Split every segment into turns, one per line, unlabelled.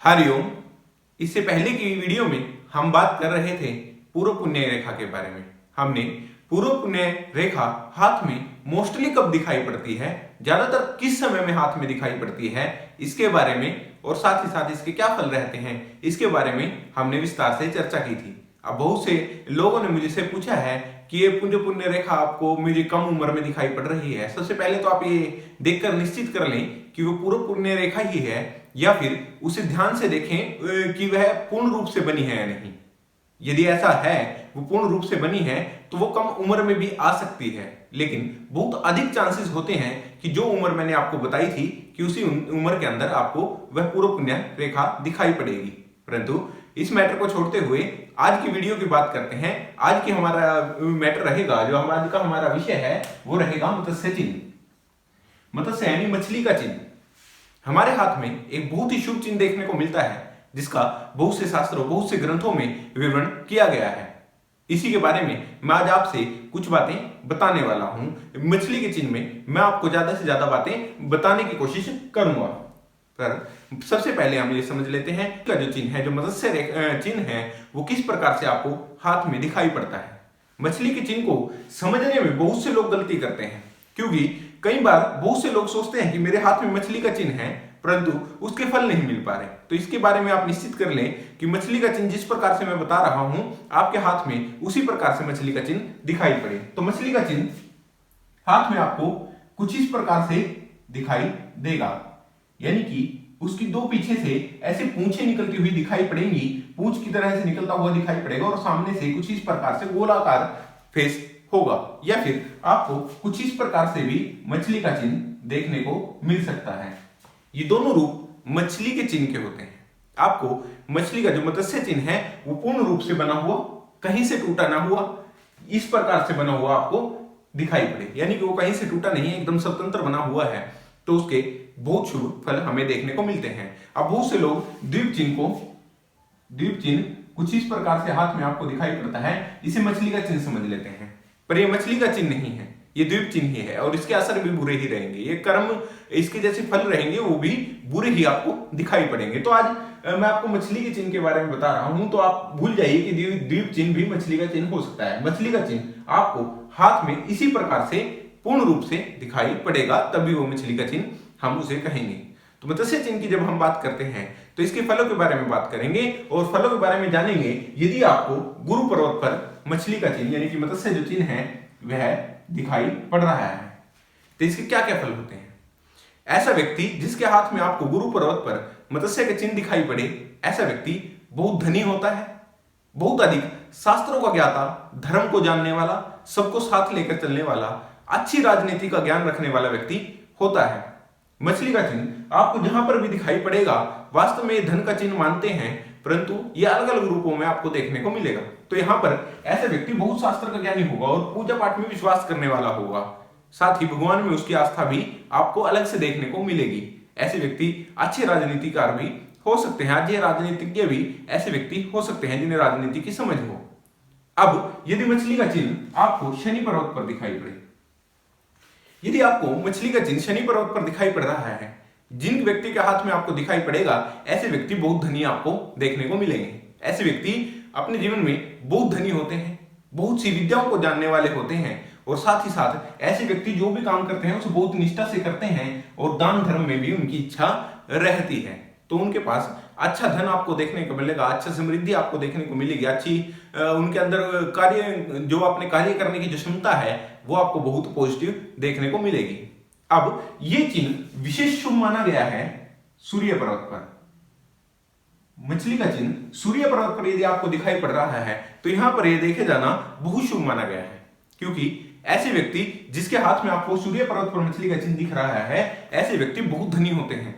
हरिओम। इससे पहले की वीडियो में हम बात कर रहे थे पूर्व पुण्य रेखा के बारे में। हमने पूर्व पुण्य रेखा हाथ में मोस्टली कब दिखाई पड़ती है, ज्यादातर किस समय में हाथ में दिखाई पड़ती है, इसके बारे में और साथ ही साथ इसके क्या फल रहते हैं, इसके बारे में हमने विस्तार से चर्चा की थी। अब बहुत से लोगों ने मुझसे पूछा है कि ये पुण्य रेखा आपको मुझे कम उम्र में दिखाई पड़ रही है। सबसे पहले तो आप ये देखकर निश्चित कर लें कि वो पूर्व पुण्य रेखा ही है या फिर उसे ध्यान से देखें कि वह पूर्ण रूप से बनी है या नहीं। यदि ऐसा है, वो पूर्ण रूप से बनी है, तो वो कम उम्र में भी आ सकती है, लेकिन बहुत अधिक चांसेस होते हैं कि जो उम्र मैंने आपको बताई थी कि उसी उम्र के अंदर आपको वह पूर्व पुण्य रेखा दिखाई पड़ेगी। परंतु इस मैटर को छोड़ते हुए आज की वीडियो की बात करते हैं। आज की हमारा मैटर रहेगा, जो आज का हमारा विषय है, वो रहेगा मत्स्य चिन्ह। मत्स्य यानी मछली का चिन्ह। हमारे हाथ में एक बहुत ही शुभ चिन्ह देखने को मिलता है, जिसका बहुत से शास्त्रों, बहुत से ग्रंथों में विवरण किया गया है। इसी के बारे में मैं आज आपसे कुछ बातें बताने वाला हूं। मछली के चिन्ह में मैं आपको ज्यादा से ज्यादा बातें बताने की कोशिश करूंगा। पर सबसे पहले हम ये समझ लेते हैं कि जो चिन्ह है, जो मत्स्य चिन्ह है, वो किस प्रकार से आपको हाथ में दिखाई पड़ता है। मछली के चिन्ह को समझने में बहुत से लोग गलती करते हैं, क्योंकि कई बार बहुत से लोग सोचते हैं कि मेरे हाथ में मछली का चिन्ह है, परंतु उसके फल नहीं मिल पा रहे। तो इसके बारे में आप निश्चित कर लें कि मछली का चिन्ह जिस प्रकार से मैं बता रहा हूं, आपके हाथ में उसी प्रकार से मछली का चिन्ह दिखाई पड़े। तो मछली का चिन्ह हाथ में आपको कुछ इस प्रकार से दिखाई देगा, यानी कि उसकी दो पीछे से ऐसे पूंछें निकलती हुई दिखाई पड़ेंगी, पूंछ की तरह से निकलता हुआ दिखाई पड़ेगा, और सामने से कुछ इस प्रकार से गोलाकार फेस होगा, या फिर आपको कुछ इस प्रकार से भी मछली का चिन्ह देखने को मिल सकता है। ये दोनों रूप मछली के चिन्ह के होते हैं। आपको मछली का जो मत्स्य चिन्ह है वो पूर्ण रूप से बना हुआ, कहीं से टूटा ना हुआ, इस प्रकार से बना हुआ आपको दिखाई पड़े, यानी कि वो कहीं से टूटा नहीं है, एकदम स्वतंत्र बना हुआ है, तो उसके बहुत शुभ फल हमें देखने को मिलते हैं। अब बहुत से लोग द्वीप चिन्ह कुछ इस प्रकार से हाथ में आपको दिखाई पड़ता है, इसे मछली का चिन्ह समझ लेते हैं, पर यह मछली का चिन्ह नहीं है, ये द्वीप चिन्ह ही है, और इसके असर भी बुरे ही रहेंगे। ये कर्म, इसके जैसे फल रहेंगे, वो भी बुरे ही आपको दिखाई पड़ेंगे। तो आज मैं आपको मछली के चिन्ह के बारे में बता रहा हूं, तो आप भूल जाइए कि द्वीप चिन्ह भी मछली का चिन्ह हो सकता है। मछली का चिन्ह आपको हाथ में इसी प्रकार से पूर्ण रूप से दिखाई पड़ेगा, तभी वो मछली का चिन्ह हम उसे कहेंगे। तो मत्स्य चिन्ह की जब हम बात करते हैं तो इसके फलों के बारे में बात करेंगे और फलों के बारे में जानेंगे। यदि आपको गुरु पर्वत पर मछली का चिन्ह यानी कि मत्स्य जो चिन्ह है वह दिखाई पड़ रहा है, तो इसके क्या क्या फल होते हैं। ऐसा व्यक्ति जिसके हाथ में आपको गुरु पर्वत पर मत्स्य का चिन्ह दिखाई पड़े, ऐसा व्यक्ति बहुत धनी होता है, बहुत अधिक शास्त्रों का ज्ञाता, धर्म को जानने वाला, सबको साथ लेकर चलने वाला, अच्छी राजनीति का ज्ञान रखने वाला व्यक्ति होता है। मछली का चिन्ह आपको जहां पर भी दिखाई पड़ेगा, वास्तव में धन का चिन्ह मानते हैं, परंतु यह अलग अलग रूपों में आपको देखने को मिलेगा। तो यहाँ पर ऐसा व्यक्ति बहुत शास्त्र का ज्ञानी होगा और पूजा पाठ में विश्वास करने वाला होगा, साथ ही भगवान में उसकी आस्था भी आपको अलग से देखने को मिलेगी। ऐसे व्यक्ति अच्छे राजनीतिकार भी हो सकते हैं, अच्छे राजनीतिज्ञ भी ऐसे व्यक्ति हो सकते हैं जिन्हें राजनीति की समझ हो। अब यदि मछली का चिन्ह आपको शनि पर्वत पर दिखाई पड़े, यदि आपको मछली का चिन्ह शनि पर्वत पर दिखाई पड़ रहा है, जिन व्यक्ति के हाथ में आपको दिखाई पड़ेगा, ऐसे व्यक्ति बहुत धनी आपको देखने को मिलेंगे। ऐसे व्यक्ति अपने जीवन में बहुत धनी होते हैं, बहुत सी विद्याओं को जानने वाले होते हैं, और साथ ही साथ ऐसे व्यक्ति जो भी काम करते हैं उसे बहुत निष्ठा से करते हैं, और दान धर्म में भी उनकी इच्छा रहती है। तो उनके पास अच्छा धन आपको देखने को मिलेगा, अच्छा समृद्धि आपको देखने को मिलेगी, अच्छी उनके अंदर कार्य, जो अपने कार्य करने की जो क्षमता है, वो आपको बहुत पॉजिटिव देखने को मिलेगी। अब ये चिन्ह विशेष शुभ माना गया है सूर्य पर्वत पर। मछली का चिन्ह सूर्य पर्वत पर यदि आपको दिखाई पड़ रहा है, तो यहां पर यह देखे जाना बहुत शुभ माना गया है, क्योंकि ऐसे व्यक्ति जिसके हाथ में आपको सूर्य पर्वत पर मछली का चिन्ह दिख रहा है, ऐसे व्यक्ति बहुत धनी होते हैं,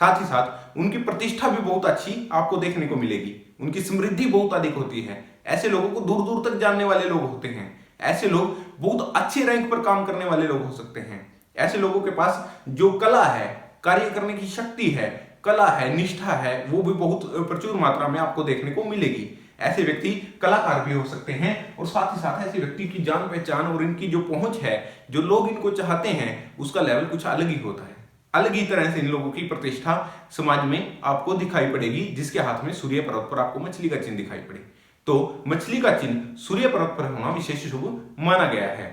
साथ ही साथ उनकी प्रतिष्ठा भी बहुत अच्छी आपको देखने को मिलेगी, उनकी समृद्धि बहुत अधिक होती है। ऐसे लोगों को दूर दूर तक जानने वाले लोग होते हैं, ऐसे लोग बहुत अच्छे रैंक पर काम करने वाले लोग हो सकते हैं। ऐसे लोगों के पास जो कला है, कार्य करने की शक्ति है, कला है, निष्ठा है, वो भी बहुत प्रचुर मात्रा में आपको देखने को मिलेगी। ऐसे व्यक्ति कलाकार भी हो सकते हैं, और साथ ही साथ ऐसे व्यक्ति की जान पहचान और इनकी जो पहुंच है, जो लोग इनको चाहते हैं, उसका लेवल कुछ अलग ही होता है। अलग ही तरह से इन लोगों की प्रतिष्ठा समाज में आपको दिखाई पड़ेगी, जिसके हाथ में सूर्य पर्वत पर आपको मछली का चिन्ह दिखाई पड़े। तो मछली का चिन्ह सूर्य पर्वत पर होना विशेष शुभ माना गया है।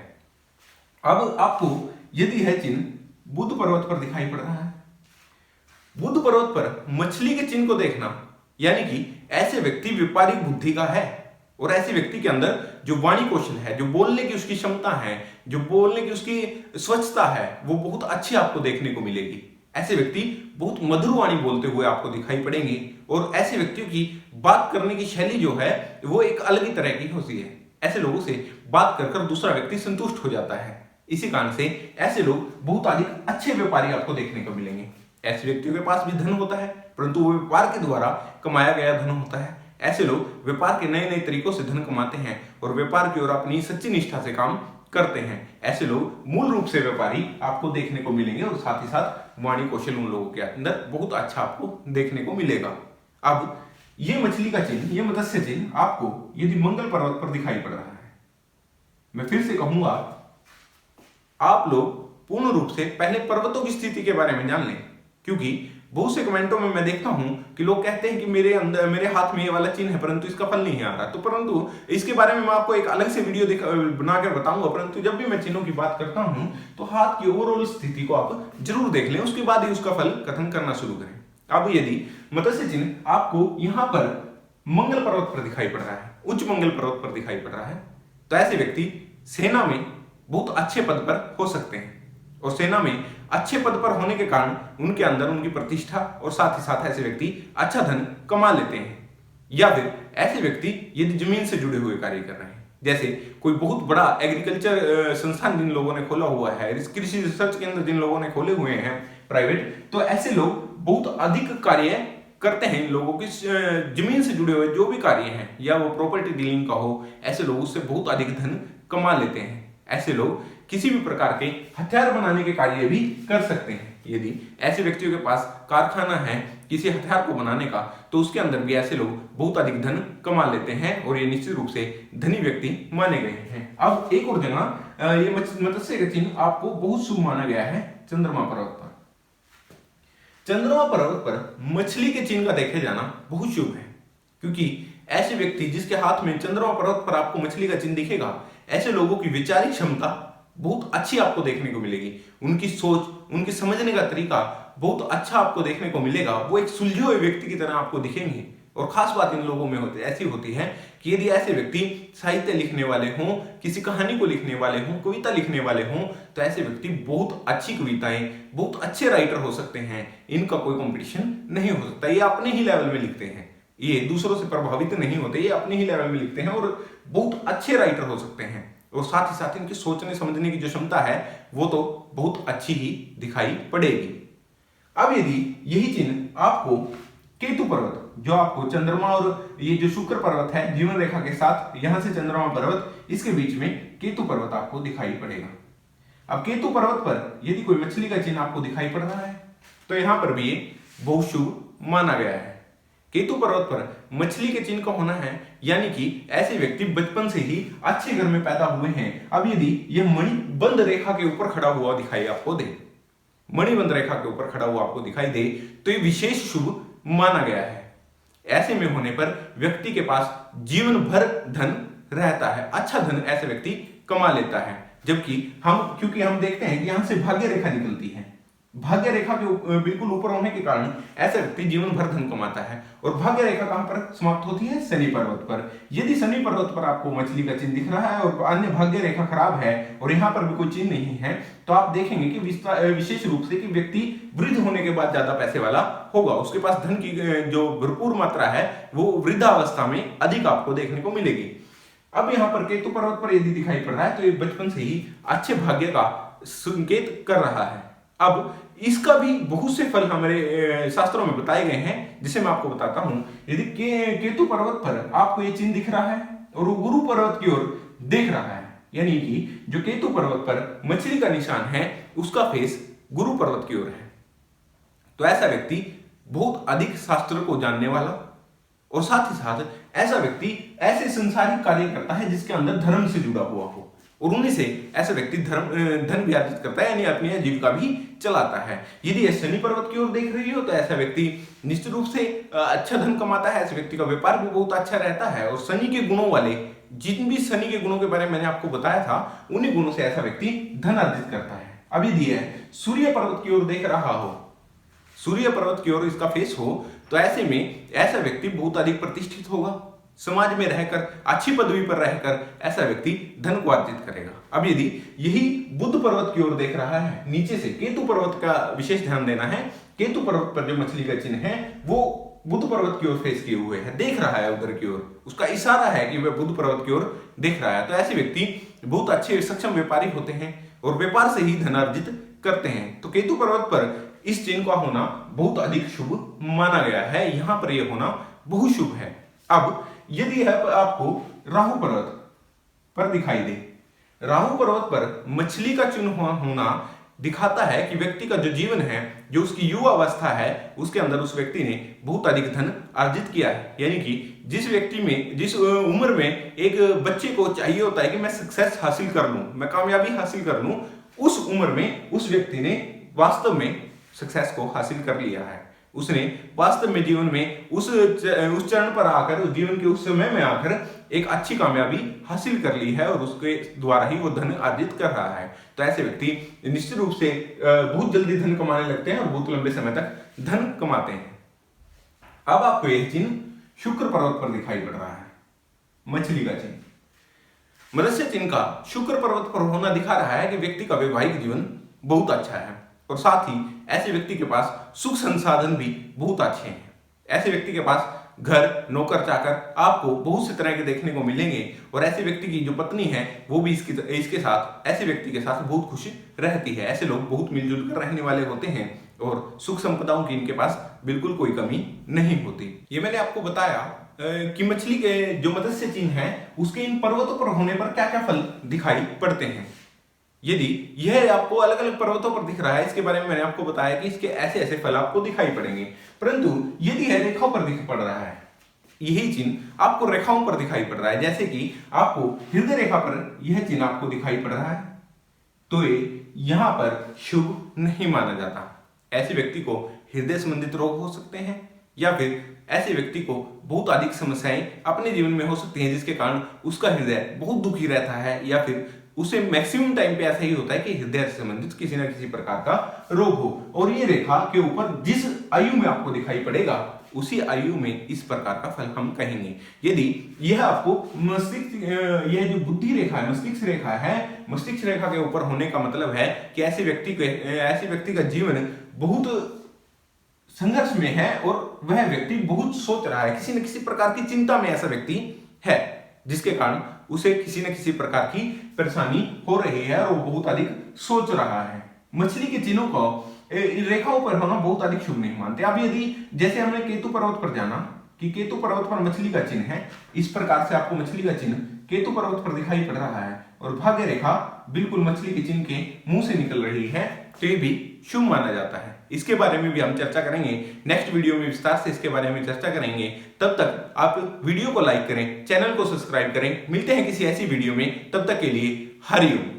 अब आपको यदि यह चिन्ह बुध पर्वत पर दिखाई पड़ रहा है, बुध पर्वत पर मछली के चिन्ह को देखना, यानी कि ऐसे व्यक्ति व्यापारिक बुद्धि का है और ऐसे व्यक्ति के अंदर जो वाणी कौशल है, जो बोलने की उसकी क्षमता है, जो बोलने की उसकी स्वच्छता है, वो बहुत अच्छी आपको देखने को मिलेगी। ऐसे व्यक्ति बहुत मधुर वाणी बोलते हुए आपको दिखाई पड़ेंगे और ऐसे व्यक्तियों की बात करने की शैली जो है वो एक अलग ही तरह की होती है। ऐसे लोगों से बात कर दूसरा व्यक्ति संतुष्ट हो जाता है। इसी कारण से ऐसे लोग बहुत अधिक अच्छे व्यापारी आपको देखने को मिलेंगे। ऐसे व्यक्तियों के पास भी धन होता है, परंतु वो व्यापार के द्वारा कमाया गया धन होता है। ऐसे लोग व्यापार के नए नए तरीकों से धन कमाते हैं और व्यापार की ओर अपनी सच्ची निष्ठा से काम करते हैं। ऐसे लोग मूल रूप से व्यापारी आपको देखने को मिलेंगे और साथ ही साथ वाणी कौशल उन लोगों के अंदर बहुत अच्छा आपको देखने को मिलेगा। अब ये मछली का चिन्ह, ये मत्स्य चिन्ह आपको यदि मंगल पर्वत पर दिखाई पड़ रहा है, मैं फिर से कहूंगा आप लोग पूर्ण रूप से पहले पर्वतों की स्थिति के बारे में जान लें, क्योंकि बहुत से कमेंटों में मैं देखता हूं कि लोग कहते हैं कि मेरे हाथ में ये वाला चिन्ह है परंतु इसका फल नहीं आ रहा। तो परंतु इसके बारे में मैं आपको एक अलग से वीडियो बनाकर बताऊंगा। परंतु जब भी मैं चिन्हों की बात करता हूं तो हाथ की ओवरऑल स्थिति को आप जरूर देख लें, उसके बाद ही उसका फल कथन करना शुरू करें। अब यदि मत्स्य चिन्ह आपको यहां पर मंगल पर्वत पर दिखाई पड़ रहा है, उच्च मंगल पर्वत पर दिखाई पड़ रहा है, तो ऐसे व्यक्ति सेना में बहुत अच्छे पद पर हो सकते हैं और सेना में अच्छे पद पर होने के कारण उनके अंदर उनकी प्रतिष्ठा और साथ ही साथ ऐसे व्यक्ति अच्छा धन कमा लेते हैं। या फिर ऐसे व्यक्ति यदि जमीन से जुड़े हुए कार्य कर रहे हैं, जैसे कोई बहुत बड़ा एग्रीकल्चर संस्थान जिन लोगों ने खोला हुआ है, कृषि रिसर्च केंद्र जिन लोगों ने खोले हुए हैं प्राइवेट, तो ऐसे लोग बहुत अधिक कार्य करते हैं। इन लोगों की जमीन से जुड़े हुए जो भी कार्य हैं, या वो प्रॉपर्टी डीलिंग का हो, ऐसे लोग उससे बहुत अधिक धन कमा लेते हैं। ऐसे लोग किसी भी प्रकार के हथियार बनाने के कार्य भी कर सकते हैं। यदि ऐसे व्यक्तियों के पास कारखाना है किसी हथियार को बनाने का, तो उसके अंदर भी ऐसे लोग बहुत अधिक धन कमा लेते हैं और ये निश्चित रूप से धनी व्यक्ति माने गए हैं। अब एक और जगह ये मत्स्य का चिन्ह आपको बहुत शुभ माना गया है चंद्रमा पर्वत पर। चंद्रमा पर्वत पर मछली के चिन्ह का देखे जाना बहुत शुभ है, क्योंकि ऐसे व्यक्ति जिसके हाथ में चंद्रमा पर्वत पर आपको मछली का चिन्ह दिखेगा, ऐसे लोगों की विचारिक क्षमता बहुत अच्छी आपको देखने को मिलेगी। उनकी सोच, उनके समझने का तरीका बहुत अच्छा आपको देखने को मिलेगा। वो एक सुलझे हुए व्यक्ति की तरह आपको दिखेंगे। और खास बात इन लोगों में ऐसी होती है कि यदि ऐसे व्यक्ति साहित्य लिखने वाले हों, किसी कहानी को लिखने वाले हों, कविता लिखने वाले हों, तो ऐसे व्यक्ति बहुत अच्छी कविताएं, बहुत अच्छे राइटर हो सकते हैं। इनका कोई कंपटीशन नहीं हो सकता। ये अपने ही लेवल में लिखते हैं, ये दूसरों से प्रभावित नहीं होते, ये अपने ही लेवल में लिखते हैं और बहुत अच्छे राइटर हो सकते हैं। और साथ ही साथ इनकी सोचने समझने की जो क्षमता है वो तो बहुत अच्छी ही दिखाई पड़ेगी। अब यदि यही चिन्ह आपको केतु पर्वत, जो आपको चंद्रमा और ये जो शुक्र पर्वत है जीवन रेखा के साथ, यहां से चंद्रमा पर्वत, इसके बीच में केतु पर्वत आपको दिखाई पड़ेगा। अब केतु पर्वत पर यदि कोई मछली का चिन्ह आपको दिखाई पड़ रहा है, तो यहां पर भी ये बहुत शुभ माना गया है। केतु पर्वत पर मछली के चिन्ह का होना है, यानी कि ऐसे व्यक्ति बचपन से ही अच्छे घर में पैदा हुए हैं। अब यदि यह मणिबंध रेखा के ऊपर खड़ा हुआ दिखाई आपको दे, मणिबंध रेखा के ऊपर खड़ा हुआ आपको दिखाई दे, तो ये विशेष शुभ माना गया है। ऐसे में होने पर व्यक्ति के पास जीवन भर धन रहता है, अच्छा धन ऐसे व्यक्ति कमा लेता है। जबकि क्योंकि हम देखते हैं कि यहां से भाग्य रेखा निकलती है, भाग्य रेखा के बिल्कुल ऊपर होने के कारण ऐसा व्यक्ति जीवन भर धन कमाता है। और भाग्य रेखा कहां पर समाप्त होती है? शनि पर्वत पर। यदि शनि पर्वत पर आपको मछली का चिन्ह दिख रहा है और अन्य भाग्य रेखा खराब है और यहां पर भी कोई चिन्ह नहीं है, तो आप देखेंगे कि विशेष रूप से कि व्यक्ति वृद्ध होने के बाद ज्यादा पैसे वाला होगा। उसके पास धन की जो भरपूर मात्रा है वो वृद्धावस्था में अधिक आपको देखने को मिलेगी। अब यहाँ पर केतु पर्वत पर यदि दिखाई पड़ रहा है, तो ये बचपन से ही अच्छे भाग्य का संकेत कर रहा है। अब इसका भी बहुत से फल हमारे शास्त्रों में बताए गए हैं, जिसे मैं आपको बताता हूं। यदि केतु पर्वत पर आपको ये चिन्ह दिख रहा है और वो गुरु पर्वत की ओर देख रहा है, यानी कि जो केतु पर्वत पर मछली का निशान है उसका फेस गुरु पर्वत की ओर है, तो ऐसा व्यक्ति बहुत अधिक शास्त्र को जानने वाला और साथ ही साथ ऐसा व्यक्ति ऐसे संसारिक कार्य करता है जिसके अंदर धर्म से जुड़ा हुआ हो। और उन्हीं से ऐसा व्यक्ति धन भी अर्जित करता है, यानी अपनी आजीविका भी चलाता है। यदि यह शनि पर्वत की ओर देख रही हो तो ऐसा व्यक्ति निश्चित रूप से अच्छा धन कमाता है। ऐसे व्यक्ति का व्यापार भी बहुत अच्छा रहता है और शनि के गुणों वाले जिन भी शनि के गुणों के बारे में मैंने आपको बताया था, उन्हीं गुणों से ऐसा व्यक्ति धन अर्जित करता है। अब यदि है सूर्य पर्वत की ओर देख रहा हो, सूर्य पर्वत की ओर इसका फेस हो, तो ऐसे में ऐसा व्यक्ति बहुत अधिक प्रतिष्ठित होगा। समाज में रहकर अच्छी पदवी पर रहकर ऐसा व्यक्ति धन को अर्जित करेगा। अब यदि यही बुध पर्वत की ओर देख रहा है, नीचे से केतु पर्वत का विशेष ध्यान देना है। केतु पर्वत पर जो मछली का चिन्ह है वो बुध पर्वत की ओर फेस किए हुए है, देख रहा है उधर की ओर, उसका इशारा है कि वह बुध पर्वत की ओर देख रहा है। तो ऐसे व्यक्ति बहुत अच्छे सक्षम व्यापारी होते हैं और व्यापार से ही धन अर्जित करते हैं। तो केतु पर्वत पर इस चिन्ह का होना बहुत अधिक शुभ माना गया है, यहां पर यह होना बहुत शुभ है। अब यदि आपको राहु पर्वत पर दिखाई दे, राहु पर्वत पर मछली का चिन्ह होना दिखाता है कि व्यक्ति का जो जीवन है, जो उसकी युवा अवस्था है, उसके अंदर उस व्यक्ति ने बहुत अधिक धन अर्जित किया है। यानी कि जिस व्यक्ति में, जिस उम्र में एक बच्चे को चाहिए होता है कि मैं सक्सेस हासिल कर लूं, मैं कामयाबी हासिल कर लूं, उस उम्र में उस व्यक्ति ने वास्तव में सक्सेस को हासिल कर लिया है। उसने वास्तव में जीवन में उस चरण पर आकर, उस जीवन के उस समय में आकर एक अच्छी कामयाबी हासिल कर ली है और उसके द्वारा ही वो धन अर्जित कर रहा है। तो ऐसे व्यक्ति निश्चित रूप से बहुत जल्दी धन कमाने लगते हैं और बहुत लंबे समय तक धन कमाते हैं। अब आपको यह चिन्ह शुक्र पर्वत पर दिखाई पड़ रहा है, मछली का चिन्ह। मत्स्य चिन्ह का शुक्र पर्वत पर होना दिखा रहा है कि व्यक्ति का वैवाहिक जीवन बहुत अच्छा है और साथ ही ऐसे व्यक्ति के पास सुख संसाधन भी बहुत अच्छे हैं। ऐसे व्यक्ति के पास घर, नौकर चाकर आपको बहुत से तरह के देखने को मिलेंगे और ऐसे व्यक्ति की जो पत्नी है वो भी इसके साथ, ऐसे व्यक्ति के साथ बहुत खुश रहती है। ऐसे लोग बहुत मिलजुल कर रहने वाले होते हैं और सुख संपदाओं की इनके पास बिल्कुल कोई कमी नहीं होती। ये मैंने आपको बताया कि मछली के जो मत्स्य चिन्ह है उसके इन पर्वतों पर होने पर क्या क्या फल दिखाई पड़ते हैं। यदि यह आपको अलग अलग पर्वतों पर दिख रहा है, इसके बारे में मैंने आपको बताया कि इसके ऐसे ऐसे फल आपको दिखाई पड़ेंगे। परंतु यदि यह रेखाओं पर दिख पड़ रहा है, यही चिन्ह आपको रेखाओं पर दिखाई पड़ रहा है, जैसे कि आपको हृदय रेखा पर यह चिन्ह आपको दिखाई पड़ रहा है, तो ये यहां पर शुभ नहीं माना जाता। ऐसे व्यक्ति को हृदय संबंधित रोग हो सकते हैं या फिर ऐसे व्यक्ति को बहुत अधिक समस्याएं अपने जीवन में हो सकती हैं, जिसके कारण उसका हृदय बहुत दुखी रहता है या फिर उसे मैक्सिमम टाइम पे ऐसा ही होता है कि हृदय से संबंधित किसी न किसी प्रकार का रोग हो। और ये रेखा के ऊपर जिस आयु में आपको दिखाई पड़ेगा उसी आयु में इस प्रकार का फल हम कहेंगे। यदि यह आपको मस्तिष्क, यह जो बुद्धि रेखा है, मस्तिष्क रेखा है, मस्तिष्क रेखा के ऊपर होने का मतलब है कि ऐसे व्यक्ति का जीवन बहुत संघर्ष में है और वह व्यक्ति बहुत सोच रहा है, किसी न किसी प्रकार की चिंता में ऐसा व्यक्ति है, जिसके कारण उसे किसी न किसी प्रकार की परेशानी हो रही है और वो बहुत अधिक सोच रहा है। मछली के चिन्हों को रेखाओं पर होना बहुत अधिक शुभ नहीं मानते। अब यदि जैसे हमने केतु पर्वत पर जाना कि केतु पर्वत पर मछली का चिन्ह है, इस प्रकार से आपको मछली का चिन्ह केतु पर्वत पर दिखाई पड़ रहा है और भाग्य रेखा बिल्कुल मछली के चिन्ह के मुंह से निकल रही है, तो ये भी शुभ माना जाता है। इसके बारे में भी हम चर्चा करेंगे नेक्स्ट वीडियो में, विस्तार से इसके बारे में चर्चा करेंगे। तब तक आप वीडियो को लाइक करें, चैनल को सब्सक्राइब करें। मिलते हैं किसी ऐसी वीडियो में, तब तक के लिए हरिओम।